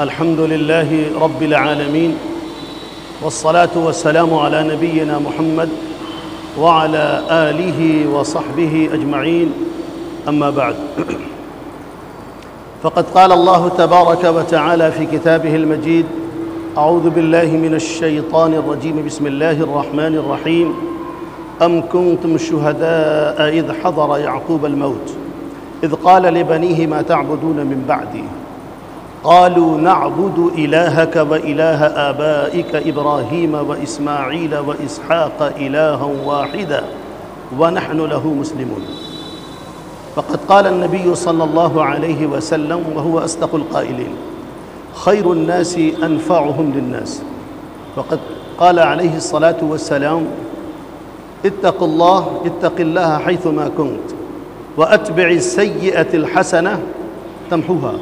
الحمد لله رب العالمين والصلاة والسلام على نبينا محمد وعلى آله وصحبه أجمعين أما بعد فقد قال الله تبارك وتعالى في كتابه المجيد أعوذ بالله من الشيطان الرجيم بسم الله الرحمن الرحيم أم كنتم شهداء إذ حضر يعقوب الموت إذ قال لبنيه ما تعبدون من بعدي قالوا نعبد إلهك وإله آبائك إبراهيم وإسماعيل وإسحاق إلها واحدا ونحن له مسلمون. فقد قال النبي صلى الله عليه وسلم وهو أصدق القائلين خير الناس أنفعهم للناس. فقد قال عليه الصلاة والسلام اتق الله حيثما كنت وأتبع السيئة الحسنة تمحوها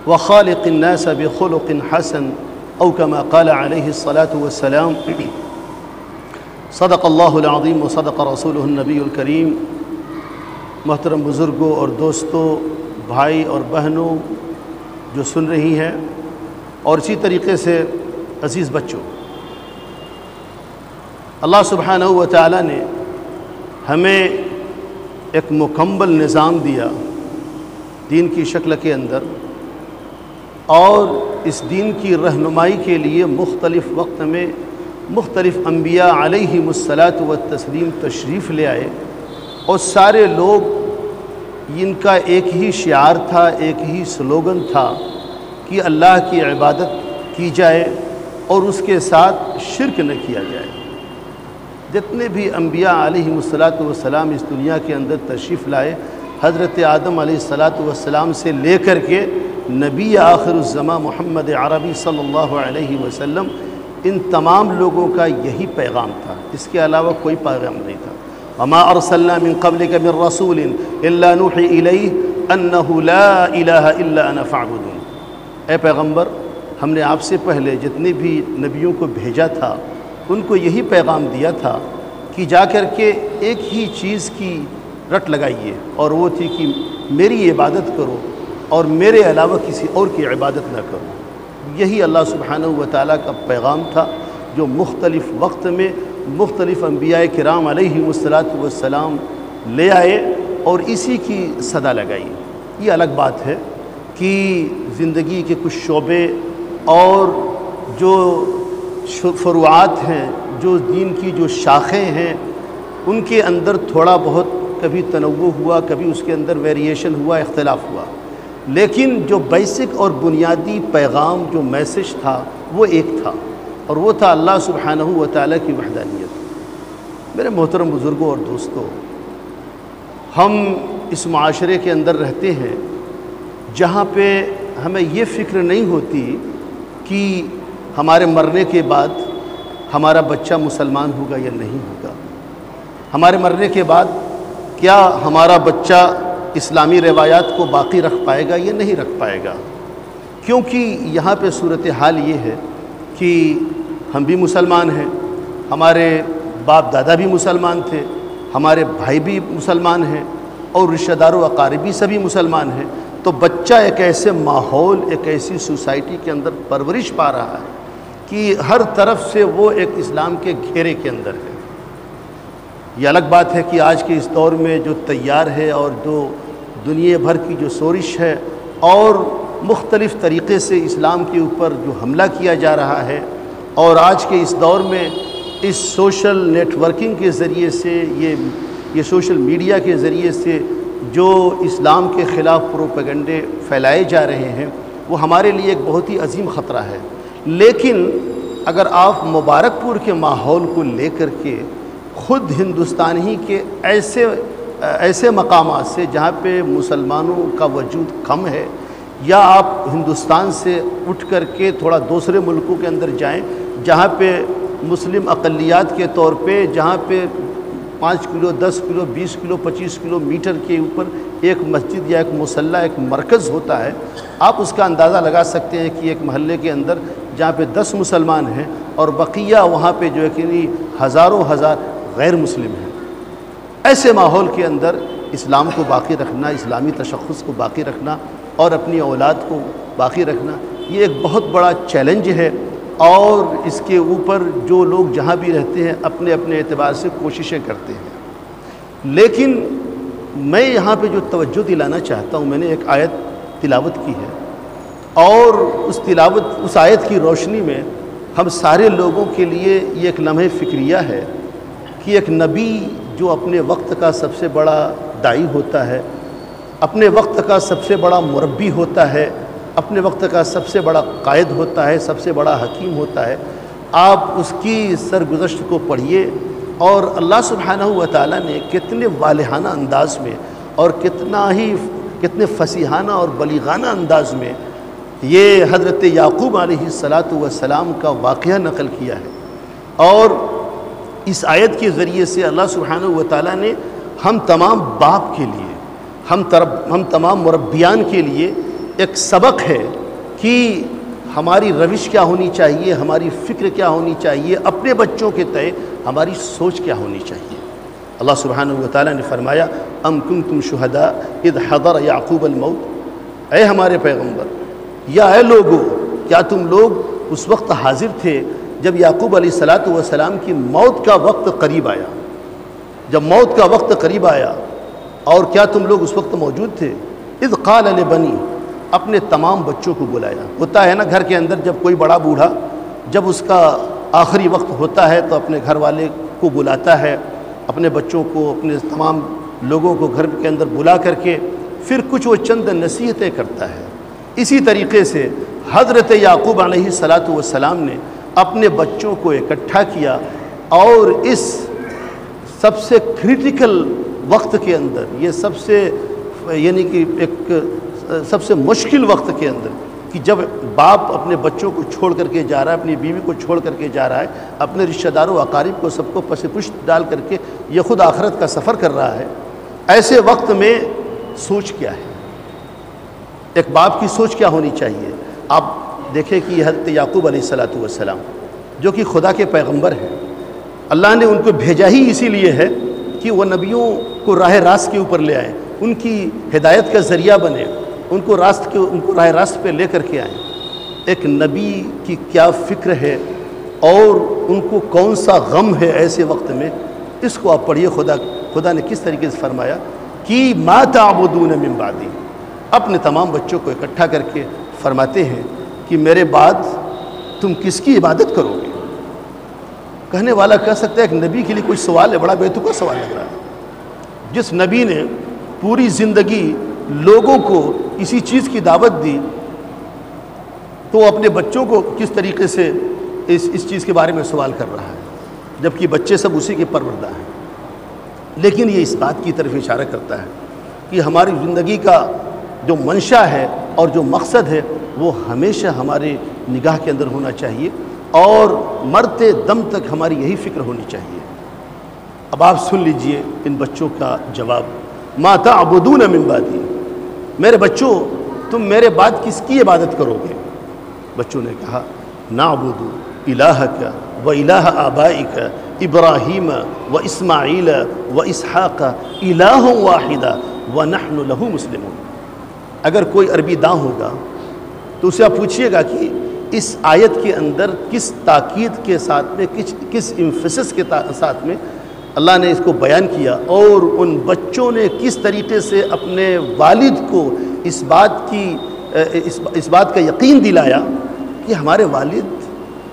وخالق الناس بخلق حسن أو كما قال عليه الصلاة والسلام. صدق اللہ العظیم و صدق رسولہ النبی الکریم. محترم بزرگوں اور دوستوں، بھائی اور بہنوں جو سن رہی ہیں، اور اسی طریقے سے عزیز بچوں، اللہ سبحانہ و تعالی نے ہمیں ایک مکمل نظام دیا دین کی شکل کے اندر، اور اس دین کی رہنمائی کے لیے مختلف وقت میں مختلف انبیاء علیہم الصلاۃ والتسلیم تشریف لے آئے، اور سارے لوگ ان کا ایک ہی شعار تھا، ایک ہی سلوگن تھا کہ اللہ کی عبادت کی جائے اور اس کے ساتھ شرک نہ کیا جائے. جتنے بھی انبیاء علیہم الصلاۃ والسلام اس دنیا کے اندر تشریف لائے، حضرت آدم علیہ الصلاۃ والسلام سے لے کر کے نبی آخر الزماں محمد عربی صلی اللہ علیہ وسلم، ان تمام لوگوں کا یہی پیغام تھا، اس کے علاوہ کوئی پیغام نہیں تھا. وما ارسلنا من قبلک من رسول الا نوحی الیہ انہ لا الہ الا انا فاعبدون. اے پیغمبر، ہم نے آپ سے پہلے جتنے بھی نبیوں کو بھیجا تھا ان کو یہی پیغام دیا تھا کہ جا کر کے ایک ہی چیز کی رٹ لگائیے، اور وہ تھی کہ میری عبادت کرو اور میرے علاوہ کسی اور کی عبادت نہ کرو. یہی اللہ سبحانہ و تعالیٰ کا پیغام تھا جو مختلف وقت میں مختلف انبیاء کرام علیہم الصلاۃ والسلام لے آئے اور اسی کی صدا لگائی. یہ الگ بات ہے کہ زندگی کے کچھ شعبے اور جو فروعات ہیں، جو دین کی جو شاخیں ہیں، ان کے اندر تھوڑا بہت کبھی تنوع ہوا، کبھی اس کے اندر ویریشن ہوا، اختلاف ہوا، لیکن جو بیسک اور بنیادی پیغام، جو میسج تھا، وہ ایک تھا، اور وہ تھا اللہ سبحانہ و تعالیٰ کی وحدانیت. میرے محترم بزرگوں اور دوستوں، ہم اس معاشرے کے اندر رہتے ہیں جہاں پہ ہمیں یہ فکر نہیں ہوتی کہ ہمارے مرنے کے بعد ہمارا بچہ مسلمان ہوگا یا نہیں ہوگا. ہمارے مرنے کے بعد کیا ہمارا بچہ اسلامی روایات کو باقی رکھ پائے گا یا نہیں رکھ پائے گا. کیونکہ یہاں پہ صورتحال یہ ہے کہ ہم بھی مسلمان ہیں، ہمارے باپ دادا بھی مسلمان تھے، ہمارے بھائی بھی مسلمان ہیں، اور رشتہ دار و اقارب بھی سبھی مسلمان ہیں. تو بچہ ایک ایسے ماحول، ایک ایسی سوسائٹی کے اندر پرورش پا رہا ہے کہ ہر طرف سے وہ ایک اسلام کے گھیرے کے اندر ہے. یہ الگ بات ہے کہ آج کے اس دور میں جو تیار ہے اور جو دنیا بھر کی جو سورش ہے اور مختلف طریقے سے اسلام کے اوپر جو حملہ کیا جا رہا ہے، اور آج کے اس دور میں اس سوشل نیٹ ورکنگ کے ذریعے سے، یہ سوشل میڈیا کے ذریعے سے جو اسلام کے خلاف پروپیگنڈے پھیلائے جا رہے ہیں، وہ ہمارے لیے ایک بہت ہی عظیم خطرہ ہے. لیکن اگر آپ مبارک پور کے ماحول کو لے کر کے خود ہندوستان ہی کے ایسے مقامات سے جہاں پہ مسلمانوں کا وجود کم ہے، یا آپ ہندوستان سے اٹھ کر کے تھوڑا دوسرے ملکوں کے اندر جائیں جہاں پہ مسلم اقلیات کے طور پہ، جہاں پہ 5 کلو 10 کلو 20 کلو 25 کلو میٹر کے اوپر ایک مسجد یا ایک مصلی، ایک مرکز ہوتا ہے، آپ اس کا اندازہ لگا سکتے ہیں کہ ایک محلے کے اندر جہاں پہ 10 مسلمان ہیں اور بقیہ وہاں پہ جو ہے کہ ہزاروں ہزار غیر مسلم ہیں. ایسے ماحول کے اندر اسلام کو باقی رکھنا، اسلامی تشخص کو باقی رکھنا اور اپنی اولاد کو باقی رکھنا، یہ ایک بہت بڑا چیلنج ہے، اور اس کے اوپر جو لوگ جہاں بھی رہتے ہیں اپنے اپنے اعتبار سے کوششیں کرتے ہیں۔ لیکن میں یہاں پہ جو توجہ دلانا چاہتا ہوں، میں نے ایک آیت تلاوت کی ہے، اور اس آیت کی روشنی میں ہم سارے لوگوں کے لیے یہ ایک لمحہ فکریہ ہے کہ ایک نبی جو اپنے وقت کا سب سے بڑا داعی ہوتا ہے، اپنے وقت کا سب سے بڑا مربی ہوتا ہے، اپنے وقت کا سب سے بڑا قائد ہوتا ہے، سب سے بڑا حکیم ہوتا ہے، آپ اس کی سرگزشت کو پڑھیے، اور اللہ سبحانہ و تعالیٰ نے کتنے والہانہ انداز میں اور کتنے فصیحانہ اور بلیغانہ انداز میں یہ حضرت یعقوب علیہ السلام کا واقعہ نقل کیا ہے۔ اور اس آیت کے ذریعے سے اللہ سبحانہ و تعالیٰ نے ہم تمام باپ کے لیے، ہم تمام مربیان کے لیے ایک سبق ہے کہ ہماری روش کیا ہونی چاہیے، ہماری فکر کیا ہونی چاہیے، اپنے بچوں کے تئیں ہماری سوچ کیا ہونی چاہیے۔ اللہ سبحانہ و تعالیٰ نے فرمایا ام کنتم شہداء اذ حضر یعقوب الموت، اے ہمارے پیغمبر یا اے لوگو، کیا تم لوگ اس وقت حاضر تھے جب یعقوب علیہ السلام کی موت کا وقت قریب آیا؟ جب موت کا وقت قریب آیا، اور کیا تم لوگ اس وقت موجود تھے؟ اذ قال لبنی، اپنے تمام بچوں کو بلایا۔ ہوتا ہے نا گھر کے اندر جب کوئی بڑا بوڑھا جب اس کا آخری وقت ہوتا ہے تو اپنے گھر والے کو بلاتا ہے، اپنے بچوں کو، اپنے تمام لوگوں کو گھر کے اندر بلا کر کے پھر کچھ وہ چند نصیحتیں کرتا ہے۔ اسی طریقے سے حضرت یعقوب علیہ السلام نے اپنے بچوں کو اکٹھا کیا، اور اس سب سے کریٹیکل وقت کے اندر، یہ سب سے یعنی کہ ایک سب سے مشکل وقت کے اندر، کہ جب باپ اپنے بچوں کو چھوڑ کر کے جا رہا ہے، اپنی بیوی کو چھوڑ کر کے جا رہا ہے، اپنے رشتہ داروں اقارب کو سب کو پس پشت ڈال کر کے یہ خود آخرت کا سفر کر رہا ہے، ایسے وقت میں سوچ کیا ہے؟ ایک باپ کی سوچ کیا ہونی چاہیے؟ آپ دیکھیں کہ یہ حضرت یعقوب علیہ السلام جو کہ خدا کے پیغمبر ہیں، اللہ نے ان کو بھیجا ہی اسی لیے ہے کہ وہ نبیوں کو راہ راست کے اوپر لے آئیں، ان کی ہدایت کا ذریعہ بنے، ان کو راہ راست پہ لے کر کے آئیں۔ ایک نبی کی کیا فکر ہے اور ان کو کون سا غم ہے ایسے وقت میں، اس کو آپ پڑھیے۔ خدا نے کس طریقے سے فرمایا کہ ما تعبدون من بعدی، اپنے تمام بچوں کو اکٹھا کر کے فرماتے ہیں کہ میرے بعد تم کس کی عبادت کرو گے؟ کہنے والا کہہ سکتا ہے ایک نبی کے لیے کوئی سوال ہے، بڑا بیتوقع سوال لگ رہا ہے۔ جس نبی نے پوری زندگی لوگوں کو اسی چیز کی دعوت دی، تو وہ اپنے بچوں کو کس طریقے سے اس چیز کے بارے میں سوال کر رہا ہے، جبکہ بچے سب اسی کے پروردہ ہیں۔ لیکن یہ اس بات کی طرف اشارہ کرتا ہے کہ ہماری زندگی کا جو منشا ہے اور جو مقصد ہے وہ ہمیشہ ہمارے نگاہ کے اندر ہونا چاہیے، اور مرتے دم تک ہماری یہی فکر ہونی چاہیے۔ اب آپ سن لیجئے ان بچوں کا جواب، ما تعبدون من بعدی، میرے بچوں تم میرے بعد کس کی عبادت کرو گے؟ بچوں نے کہا نعبد الہک و الہ آبائک ابراہیم و اسماعیل و اسحاق الہ واحد ونحن لہ مسلمون۔ اگر کوئی عربی داں ہوگا تو اسے آپ پوچھئے گا کہ اس آیت کے اندر کس تاکید کے ساتھ میں، کس امفسس کے ساتھ میں اللہ نے اس کو بیان کیا، اور ان بچوں نے کس طریقے سے اپنے والد کو اس بات کا یقین دلایا کہ ہمارے والد،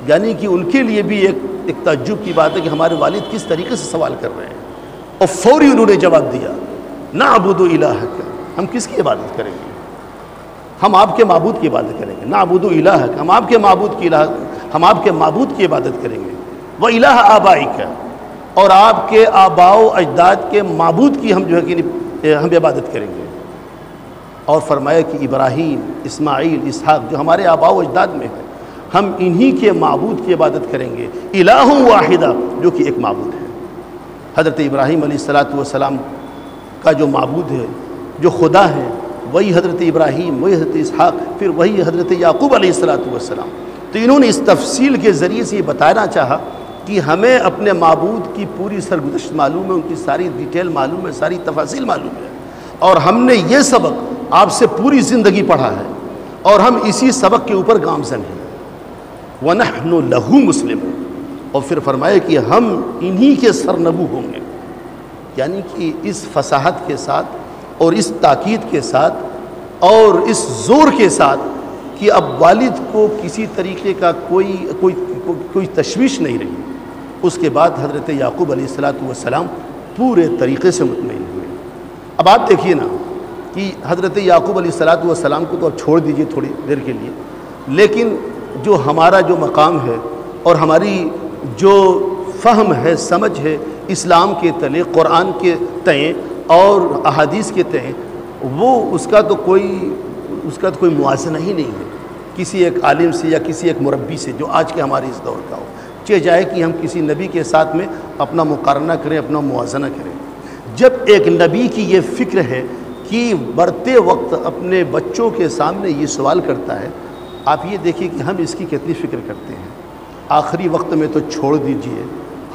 یعنی کہ ان کے لیے بھی ایک تعجب کی بات ہے کہ ہمارے والد کس طریقے سے سوال کر رہے ہیں، اور فوری انہوں نے جواب دیا نعبد الہک، ہم کس کی عبادت کریں گے؟ ہم آپ کے معبود کی عبادت کریں گے۔ نعبد الہک، ہم آپ کے معبود کی عبادت کریں گے۔ و الہ آبائک، اور آپ کے آباء و اجداد کے معبود کی ہم ہم عبادت کریں گے۔ اور فرمایا کہ ابراہیم، اسماعیل، اسحاق جو ہمارے آباء و اجداد میں ہیں، ہم انہی کے معبود کی عبادت کریں گے۔ الہ واحدہ، جو کہ ایک معبود ہے۔ حضرت ابراہیم علیہ السلام کا جو معبود ہے، جو خدا ہے، وہی حضرت ابراہیم، وہی حضرت اسحاق، پھر وہی حضرت یعقوب علیہ السلام۔ تو انہوں نے اس تفصیل کے ذریعے سے یہ بتانا چاہا کہ ہمیں اپنے معبود کی پوری سرگزشت معلوم ہے، ان کی ساری ڈیٹیل معلوم ہے، ساری تفاصیل معلوم ہے، اور ہم نے یہ سبق آپ سے پوری زندگی پڑھا ہے، اور ہم اسی سبق کے اوپر گامزن ہیں۔ وَنَحْنُ لَهُ مُسْلِمُونَ، اور پھر فرمایا کہ ہم انہی کے سرنگو ہوں گے، یعنی کہ اس فصاحت کے ساتھ اور اس تاکید کے ساتھ اور اس زور کے ساتھ کہ اب والد کو کسی طریقے کا کوئی تشویش نہیں رہی۔ اس کے بعد حضرت یعقوب علیہ السلام پورے طریقے سے مطمئن ہوئے۔ اب آپ دیکھیے نا کہ حضرت یعقوب علیہ السلام کو تو اب چھوڑ دیجئے تھوڑی دیر کے لیے، لیکن جو ہمارا جو مقام ہے اور ہماری جو فہم ہے، سمجھ ہے اسلام کے تلے، قرآن کے تئیں اور احادیث کے تئیں، وہ اس کا تو کوئی موازنہ ہی نہیں ہے کسی ایک عالم سے یا کسی ایک مربی سے جو آج کے ہمارے اس دور کا ہو۔ چاہے جائے کہ ہم کسی نبی کے ساتھ میں اپنا مقارنہ کریں، اپنا موازنہ کریں۔ جب ایک نبی کی یہ فکر ہے کہ مرتے وقت اپنے بچوں کے سامنے یہ سوال کرتا ہے، آپ یہ دیکھیں کہ ہم اس کی کتنی فکر کرتے ہیں۔ آخری وقت میں تو چھوڑ دیجئے،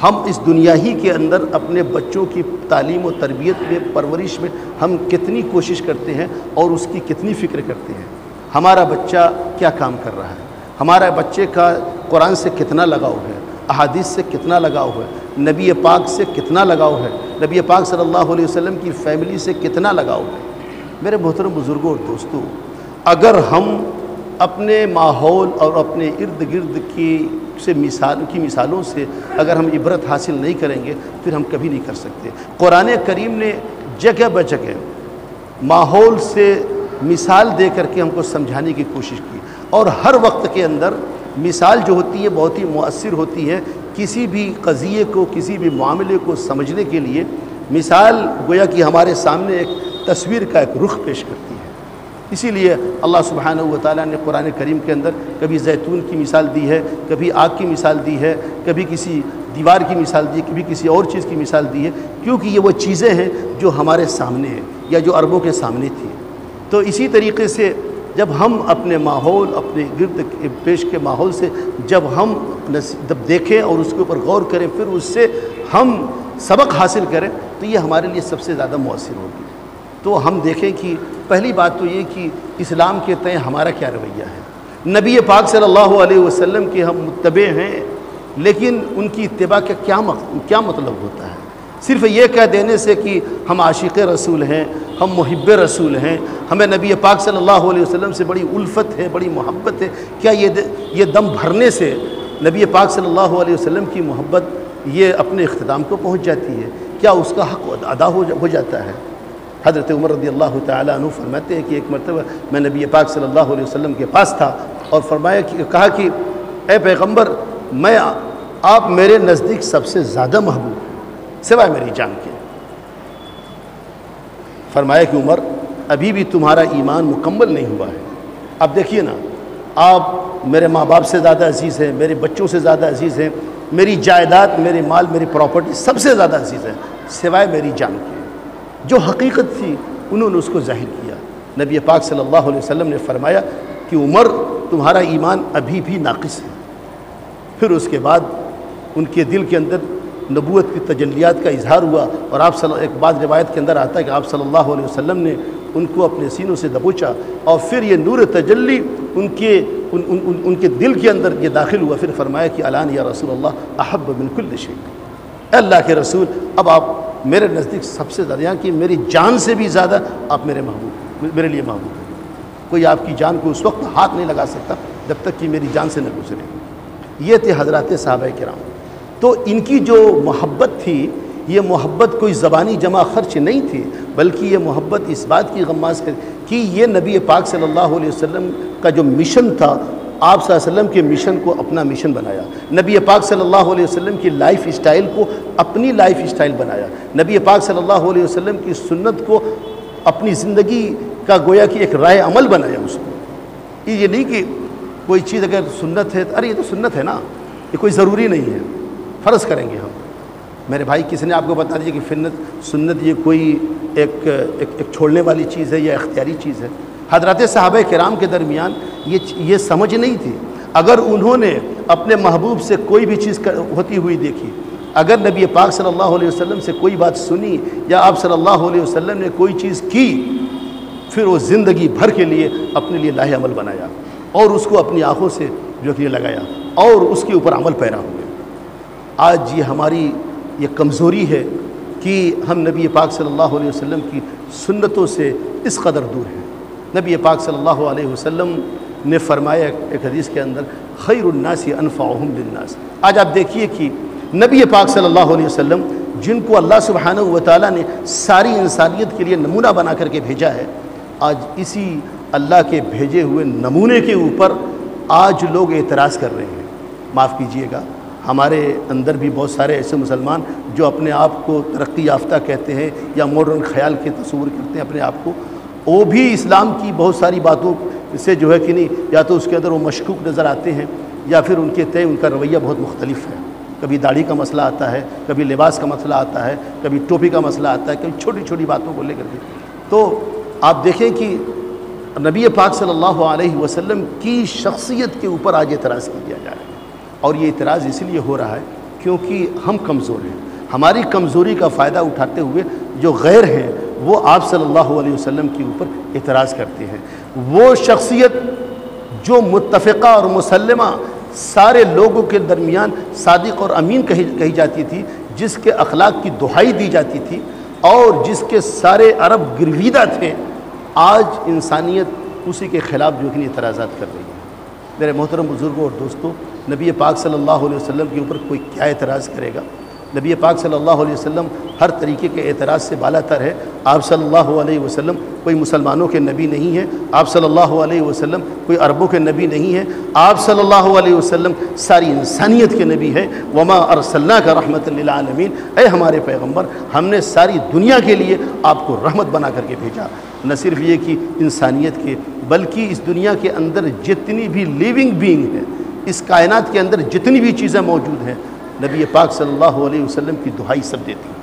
ہم اس دنیا ہی کے اندر اپنے بچوں کی تعلیم و تربیت میں، پرورش میں ہم کتنی کوشش کرتے ہیں اور اس کی کتنی فکر کرتے ہیں۔ ہمارا بچہ کیا کام کر رہا ہے، ہمارا بچے کا قرآن سے کتنا لگاؤ ہے، احادیث سے کتنا لگاؤ ہے، نبی پاک سے کتنا لگاؤ ہے، نبی پاک صلی اللہ علیہ وسلم کی فیملی سے کتنا لگاؤ ہے۔ میرے محترم بزرگوں اور دوستوں، اگر ہم اپنے ماحول اور اپنے ارد گرد کی مثالوں سے اگر ہم عبرت حاصل نہیں کریں گے، پھر ہم کبھی نہیں کر سکتے۔ قرآن کریم نے جگہ بہ جگہ ماحول سے مثال دے کر کے ہم کو سمجھانے کی کوشش کی، اور ہر وقت کے اندر مثال جو ہوتی ہے بہت ہی مؤثر ہوتی ہے۔ کسی بھی قضیے کو، کسی بھی معاملے کو سمجھنے کے لیے مثال گویا کہ ہمارے سامنے ایک تصویر کا ایک رخ پیش کرتی ہے۔ اسی لیے اللہ سبحانہ و تعالیٰ نے قرآن کریم کے اندر کبھی زیتون کی مثال دی ہے، کبھی آگ کی مثال دی ہے، کبھی کسی دیوار کی مثال دی ہے، کبھی کسی اور چیز کی مثال دی ہے، کیونکہ یہ وہ چیزیں ہیں جو ہمارے سامنے ہیں یا جو عربوں کے سامنے تھی۔ تو اسی طریقے سے جب ہم اپنے ماحول، اپنے گرد پیش کے ماحول سے جب ہم دیکھیں اور اس کے اوپر غور کریں، پھر اس سے ہم سبق حاصل کریں، تو یہ ہمارے لیے سب سے زیادہ مؤثر ہوگی۔ تو ہم دیکھیں کہ پہلی بات تو یہ کہ اسلام کے تئیں ہمارا کیا رویہ ہے۔ نبی پاک صلی اللہ علیہ وسلم کے ہم متبع ہیں، لیکن ان کی اتباع کا کیا مطلب ہوتا ہے؟ صرف یہ کہہ دینے سے کہ ہم عاشق رسول ہیں، ہم محب رسول ہیں، ہمیں نبی پاک صلی اللہ علیہ وسلم سے بڑی الفت ہے، بڑی محبت ہے، کیا یہ دم بھرنے سے نبی پاک صلی اللہ علیہ وسلم کی محبت یہ اپنے اختتام کو پہنچ جاتی ہے؟ کیا اس کا حق ادا ہو جاتا ہے؟ حضرت عمر رضی اللہ تعالیٰ عنہ فرماتے ہیں کہ ایک مرتبہ میں نبی پاک صلی اللہ علیہ وسلم کے پاس تھا اور کہا کہ اے پیغمبر، آپ میرے نزدیک سب سے زیادہ محبوب ہیں سوائے میری جان کے۔ فرمایا کہ عمر، ابھی بھی تمہارا ایمان مکمل نہیں ہوا ہے۔ اب دیکھیے نا، آپ میرے ماں باپ سے زیادہ عزیز ہیں، میرے بچوں سے زیادہ عزیز ہیں، میری جائیداد، میرے مال، میری پراپرٹی سب سے زیادہ عزیز ہیں سوائے میری جان کے۔ جو حقیقت تھی انہوں نے اس کو ظاہر کیا۔ نبی پاک صلی اللہ علیہ وسلم نے فرمایا کہ عمر، تمہارا ایمان ابھی بھی ناقص ہے۔ پھر اس کے بعد ان کے دل کے اندر نبوت کی تجلیات کا اظہار ہوا، اور ایک بعض روایت کے اندر آتا ہے کہ آپ صلی اللہ علیہ وسلم نے ان کو اپنے سینوں سے دبوچا، اور پھر یہ نور تجلی ان کے دل کے اندر یہ داخل ہوا۔ پھر فرمایا کہ الان یا رسول اللہ احب من کل شیء، اے اللہ کے رسول، اب آپ میرے نزدیک سب سے زیادہ، یہاں کہ میری جان سے بھی زیادہ آپ میرے لیے محبوب ہیں۔ کوئی آپ کی جان کو اس وقت ہاتھ نہیں لگا سکتا جب تک کہ میری جان سے نہ گزرے۔ یہ تھے حضرات صحابہ کرام۔ تو ان کی جو محبت تھی، یہ محبت کوئی زبانی جمع خرچ نہیں تھی، بلکہ یہ محبت اس بات کی غماز ہے کہ یہ نبی پاک صلی اللہ علیہ وسلم کا جو مشن تھا، آپ صلی اللہ علیہ وسلم کے مشن کو اپنا مشن بنایا، نبی پاک صلی اللہ علیہ وسلم کی لائف اسٹائل کو اپنی لائف اسٹائل بنایا، نبی پاک صلی اللہ علیہ وسلم کی سنت کو اپنی زندگی کا گویا کہ ایک رائے عمل بنایا اس کو۔ یہ نہیں کہ کوئی چیز اگر سنت ہے، ارے یہ تو سنت ہے نا، یہ کوئی ضروری نہیں ہے، فرض کریں گے ہم۔ میرے بھائی، کسی نے آپ کو بتا دیجیے کہ سنت یہ کوئی ایک چھوڑنے والی چیز ہے یا اختیاری چیز ہے۔ حضرات صحابہ کرام کے درمیان یہ سمجھ نہیں تھی۔ اگر انہوں نے اپنے محبوب سے کوئی بھی چیز ہوتی ہوئی دیکھی، اگر نبی پاک صلی اللہ علیہ وسلم سے کوئی بات سنی، یا آپ صلی اللہ علیہ وسلم نے کوئی چیز کی، پھر وہ زندگی بھر کے لیے اپنے لیے لاہ عمل بنایا اور اس کو اپنی آنکھوں سے جو کہ لگایا اور اس کے اوپر عمل پیرا ہوئے۔ آج یہ ہماری یہ کمزوری ہے کہ ہم نبی پاک صلی اللہ علیہ وسلم کی سنتوں سے اس قدر دور ہیں۔ نبی پاک صلی اللہ علیہ وسلم نے فرمایا ایک حدیث کے اندر خیر الناس انفعهم للناس۔ آج آپ دیکھیے کہ نبی پاک صلی اللہ علیہ وسلم جن کو اللہ سبحانہ و تعالیٰ نے ساری انسانیت کے لیے نمونہ بنا کر کے بھیجا ہے، آج اسی اللہ کے بھیجے ہوئے نمونے کے اوپر آج لوگ اعتراض کر رہے ہیں۔ معاف کیجئے گا، ہمارے اندر بھی بہت سارے ایسے مسلمان جو اپنے آپ کو ترقی یافتہ کہتے ہیں یا ماڈرن خیال کے تصور کرتے ہیں اپنے آپ کو، وہ بھی اسلام کی بہت ساری باتوں سے جو ہے کہ نہیں، یا تو اس کے اندر وہ مشکوک نظر آتے ہیں یا پھر ان کے تئیں ان کا رویہ بہت مختلف ہے۔ کبھی داڑھی کا مسئلہ آتا ہے، کبھی لباس کا مسئلہ آتا ہے، کبھی ٹوپی کا مسئلہ آتا ہے، کبھی چھوٹی چھوٹی باتوں کو لے کر کے۔ تو آپ دیکھیں کہ نبی پاک صلی اللہ علیہ وسلم کی شخصیت کے اوپر آج اعتراض کیا جا رہا ہے، اور یہ اعتراض اس لیے ہو رہا ہے کیونکہ ہم کمزور ہیں۔ ہماری کمزوری کا فائدہ اٹھاتے ہوئے جو غیر ہیں وہ آپ صلی اللہ علیہ وسلم کے اوپر اعتراض کرتے ہیں۔ وہ شخصیت جو متفقہ اور مسلمہ سارے لوگوں کے درمیان صادق اور امین کہی جاتی تھی، جس کے اخلاق کی دہائی دی جاتی تھی اور جس کے سارے عرب گرویدہ تھے، آج انسانیت اسی کے خلاف جو کہ اعتراضات کر رہی ہے۔ میرے محترم بزرگوں اور دوستوں، نبی پاک صلی اللہ علیہ وسلم کے اوپر کوئی کیا اعتراض کرے گا؟ نبی پاک صلی اللہ علیہ وسلم ہر طریقے کے اعتراض سے بالا تر ہے۔ آپ صلی اللہ علیہ وسلم کوئی مسلمانوں کے نبی نہیں ہے، آپ صلی اللہ علیہ وسلم کوئی عربوں کے نبی نہیں ہے، آپ صلی اللہ علیہ وسلم ساری انسانیت کے نبی ہے۔ وما ارسلناک رحمۃ للعالمین، اے ہمارے پیغمبر، ہم نے ساری دنیا کے لیے آپ کو رحمت بنا کر کے بھیجا۔ نہ صرف یہ کہ انسانیت کے، بلکہ اس دنیا کے اندر جتنی بھی لیونگ بینگ ہیں، اس کائنات کے اندر جتنی بھی چیزیں موجود ہیں، نبی پاک صلی اللہ علیہ وسلم کی دہائی سب دیتی ہے۔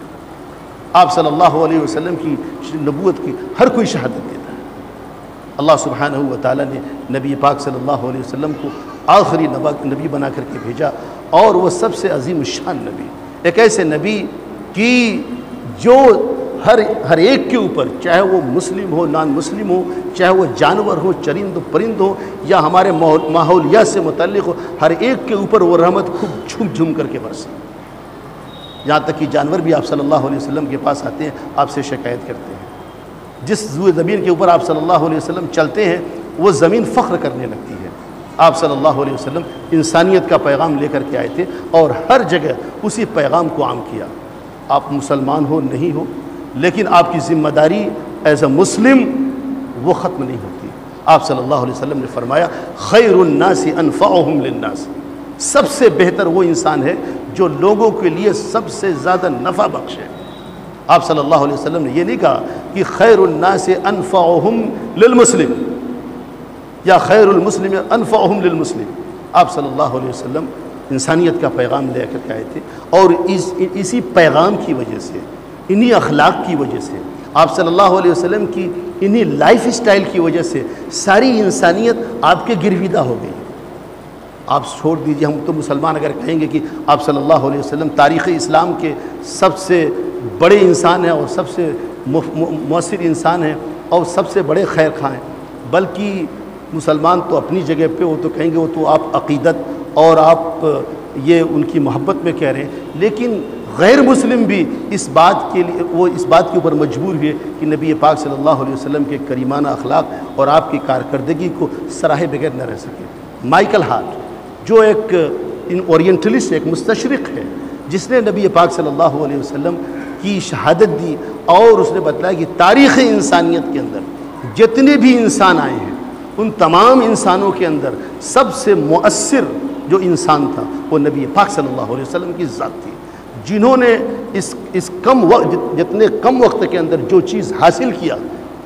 آپ صلی اللہ علیہ وسلم کی نبوت کی ہر کوئی شہادت دیتا ہے۔ اللہ سبحانہ و تعالیٰ نے نبی پاک صلی اللہ علیہ وسلم کو آخری نبی بنا کر کے بھیجا، اور وہ سب سے عظیم الشان نبی، ایک ایسے نبی کی جو ہر ایک کے اوپر، چاہے وہ مسلم ہو نان مسلم ہو، چاہے وہ جانور ہو، چرند پرند ہو، یا ہمارے ماحولیات سے متعلق ہو، ہر ایک کے اوپر وہ رحمت خوب جھوم جھوم کر کے برسے۔ یہاں تک کہ جانور بھی آپ صلی اللہ علیہ وسلم کے پاس آتے ہیں، آپ سے شکایت کرتے ہیں۔ جس زمین کے اوپر آپ صلی اللہ علیہ وسلم چلتے ہیں، وہ زمین فخر کرنے لگتی ہے۔ آپ صلی اللہ علیہ وسلم انسانیت کا پیغام لے کر کے آئے تھے اور ہر جگہ اسی پیغام کو عام کیا۔ آپ مسلمان ہو نہیں ہو، لیکن آپ کی ذمہ داری ایز اے مسلم وہ ختم نہیں ہوتی۔ آپ صلی اللہ علیہ وسلم نے فرمایا خیر الناس انفعهم للناس، سب سے بہتر وہ انسان ہے جو لوگوں کے لیے سب سے زیادہ نفع بخش ہے۔ آپ صلی اللہ علیہ وسلم نے یہ نہیں کہا کہ خیر الناس انفعهم للمسلم یا خیر المسلم انفعهم للمسلم۔ آپ صلی اللہ علیہ وسلم انسانیت کا پیغام لے کر کے آئے تھے، اور اسی پیغام کی وجہ سے، انہی اخلاق کی وجہ سے، آپ صلی اللہ علیہ وسلم کی انہی لائف اسٹائل کی وجہ سے ساری انسانیت آپ کے گرویدہ ہو گئی۔ آپ چھوڑ دیجئے، ہم تو مسلمان اگر کہیں گے کہ آپ صلی اللہ علیہ وسلم تاریخ اسلام کے سب سے بڑے انسان ہیں اور سب سے مؤثر انسان ہیں اور سب سے بڑے خیر خواہ ہیں، بلکہ مسلمان تو اپنی جگہ پہ وہ تو کہیں گے وہ تو آپ عقیدت اور آپ یہ ان کی محبت میں کہہ رہے ہیں، لیکن غیر مسلم بھی اس بات کے لیے وہ اس بات کے اوپر مجبور ہوئے کہ نبی پاک صلی اللہ علیہ وسلم کے کریمانہ اخلاق اور آپ کی کارکردگی کو سراہے بغیر نہ رہ سکے۔ مائیکل ہارٹ جو ایک اورینٹلسٹ، ایک مستشرق ہے، جس نے نبی پاک صلی اللہ علیہ وسلم کی شہادت دی، اور اس نے بتلایا کہ تاریخ انسانیت کے اندر جتنے بھی انسان آئے ہیں، ان تمام انسانوں کے اندر سب سے مؤثر جو انسان تھا وہ نبی پاک صلی اللہ علیہ وسلم کی ذات تھی، جنہوں نے اس کم وقت، جتنے کم وقت کے اندر جو چیز حاصل کیا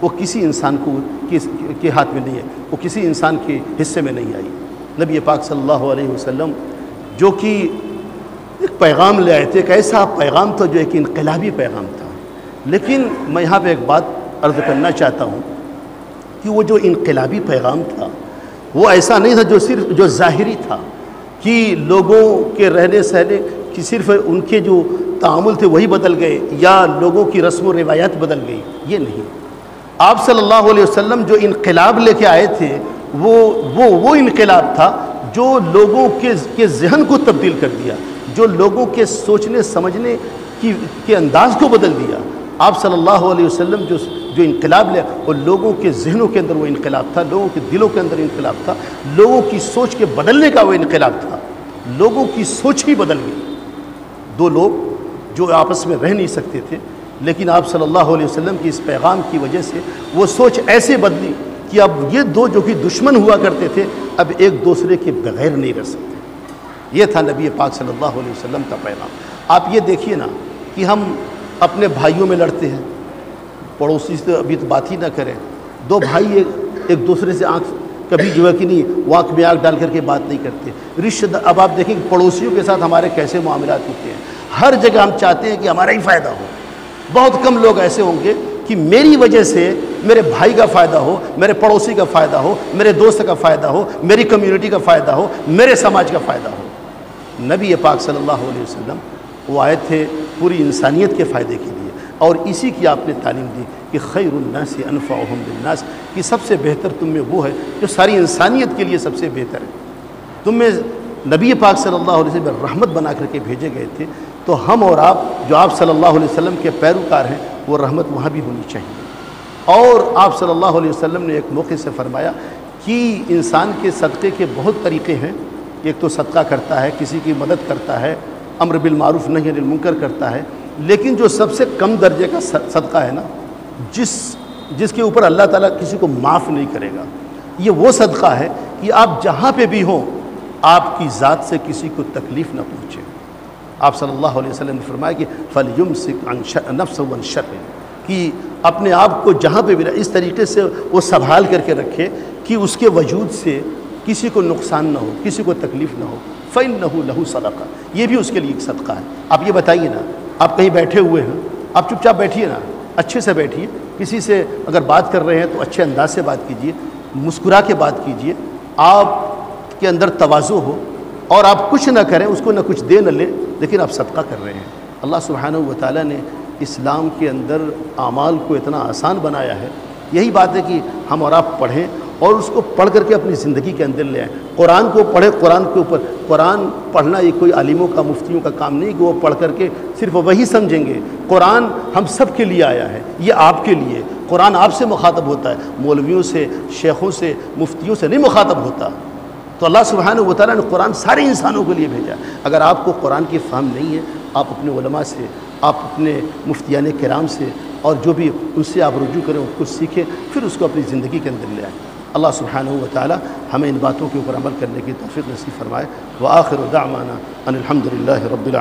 وہ کسی انسان کو کے ہاتھ میں نہیں ہے، وہ کسی انسان کے حصے میں نہیں آئی۔ نبی پاک صلی اللہ علیہ وسلم جو کہ ایک پیغام لے آئے تھے، ایک ایسا پیغام تھا جو ایک انقلابی پیغام تھا، لیکن میں یہاں پہ ایک بات عرض کرنا چاہتا ہوں کہ وہ جو انقلابی پیغام تھا وہ ایسا نہیں تھا جو ظاہری تھا کہ لوگوں کے رہنے سہنے کہ صرف ان کے جو تعامل تھے وہی بدل گئے یا لوگوں کی رسم و روایات بدل گئی، یہ نہیں۔ آپ صلی اللہ علیہ وسلم جو انقلاب لے کے آئے تھے وہ انقلاب تھا جو لوگوں کے ذہن کو تبدیل کر دیا، جو لوگوں کے سوچنے سمجھنے کے انداز کو بدل دیا۔ آپ صلی اللہ علیہ وسلم جو انقلاب لے، وہ لوگوں کے ذہنوں کے اندر وہ انقلاب تھا، لوگوں کے دلوں کے اندر انقلاب تھا، لوگوں کی سوچ کے بدلنے کا وہ انقلاب تھا۔ لوگوں کی سوچ ہی بدل گئی۔ دو لوگ جو آپس میں رہ نہیں سکتے تھے، لیکن آپ صلی اللہ علیہ وسلم کی اس پیغام کی وجہ سے وہ سوچ ایسے بدلی کہ اب یہ دو جو کہ دشمن ہوا کرتے تھے اب ایک دوسرے کے بغیر نہیں رہ سکتے۔ یہ تھا نبی پاک صلی اللہ علیہ وسلم کا پیغام۔ آپ یہ دیکھیے نا کہ ہم اپنے بھائیوں میں لڑتے ہیں، پڑوسی سے ابھی تو بات ہی نہ کریں، دو بھائی ایک دوسرے سے آنکھ کبھی جو ہے کہ نہیں آنکھ میں آنکھ ڈال کر کے بات نہیں کرتے۔ رشتہ دار، اب آپ دیکھیں کہ پڑوسیوں کے ساتھ ہمارے کیسے معاملات ہوتے ہیں۔ ہر جگہ ہم چاہتے ہیں کہ ہمارا ہی فائدہ ہو۔ بہت کم لوگ ایسے ہوں گے کہ میری وجہ سے میرے بھائی کا فائدہ ہو، میرے پڑوسی کا فائدہ ہو، میرے دوست کا فائدہ ہو، میری کمیونٹی کا فائدہ ہو، میرے سماج کا فائدہ ہو۔ نبی پاک صلی اللہ علیہ وسلم وہ آئے تھے پوری انسانیت کے فائدے کے لیے، اور اسی کی آپ نے تعلیم دی کہ خیر الناس انفعهم للناس، کہ سب سے بہتر تم میں وہ ہے جو ساری انسانیت کے لیے سب سے بہتر ہے۔ تم میں نبی پاک صلی اللہ علیہ وسلم رحمت بنا کر کے بھیجے گئے تھے، تو ہم اور آپ جو آپ صلی اللہ علیہ وسلم کے پیروکار ہیں وہ رحمت وہاں بھی ہونی چاہیے۔ اور آپ صلی اللہ علیہ وسلم نے ایک موقع سے فرمایا کہ انسان کے صدقے کے بہت طریقے ہیں۔ ایک تو صدقہ کرتا ہے، کسی کی مدد کرتا ہے، امر بالمعروف نہی عن المنکر کرتا ہے، لیکن جو سب سے کم درجے کا صدقہ ہے نا، جس کے اوپر اللہ تعالیٰ کسی کو معاف نہیں کرے گا، یہ وہ صدقہ ہے کہ آپ جہاں پہ بھی ہوں آپ کی ذات سے کسی کو تکلیف نہ پہنچے۔ آپ صلی اللہ علیہ وسلم نے فرمایا کہ فَلْيُمْسِكْ عَنْ نَفْسَهُ وَعَنْ شَرٍ، کہ اپنے آپ کو جہاں پہ بھی اس طریقے سے وہ سنبھال کر کے رکھے کہ اس کے وجود سے کسی کو نقصان نہ ہو، کسی کو تکلیف نہ ہو۔ فَإِنَّهُ لَهُ صَدَقَةٌ، یہ بھی اس کے لیے ایک صدقہ ہے۔ آپ یہ بتائیے نا، آپ کہیں بیٹھے ہوئے ہیں، آپ چپ چاپ بیٹھیے نا، اچھے سے بیٹھیے، کسی سے اگر بات کر رہے ہیں تو اچھے انداز سے بات کیجیے، مسکرا کے بات کیجیے، آپ کے اندر تواضع ہو، اور آپ کچھ نہ کریں، اس کو نہ کچھ دے نہ لیں، لیکن آپ صدقہ کر رہے ہیں۔ اللہ سبحانہ و تعالیٰ نے اسلام کے اندر اعمال کو اتنا آسان بنایا ہے۔ یہی بات ہے کہ ہم اور آپ پڑھیں اور اس کو پڑھ کر کے اپنی زندگی کے اندر لے آئیں۔ قرآن کو پڑھیں، قرآن کے اوپر قرآن پڑھنا یہ کوئی عالموں کا مفتیوں کا کام نہیں کہ وہ پڑھ کر کے صرف وہی سمجھیں گے۔ قرآن ہم سب کے لیے آیا ہے، یہ آپ کے لیے۔ قرآن آپ سے مخاطب ہوتا ہے، مولویوں سے، شیخوں سے، مفتیوں سے نہیں مخاطب ہوتا۔ تو اللہ سبحانہ و تعالیٰ نے قرآن سارے انسانوں کے لیے بھیجا۔ اگر آپ کو قرآن کی فہم نہیں ہے، آپ اپنے علماء سے، آپ اپنے مفتیان کرام سے، اور جو بھی ان سے آپ رجوع کریں، اس کو سیکھیں، پھر اس کو اپنی زندگی کے اندر لے آئیں۔ اللہ سبحانہ و تعالیٰ ہمیں ان باتوں کے اوپر عمل کرنے کی توفیق نصیب فرمائے۔ وآخر دعوانا ان الحمد للہ رب العالمین۔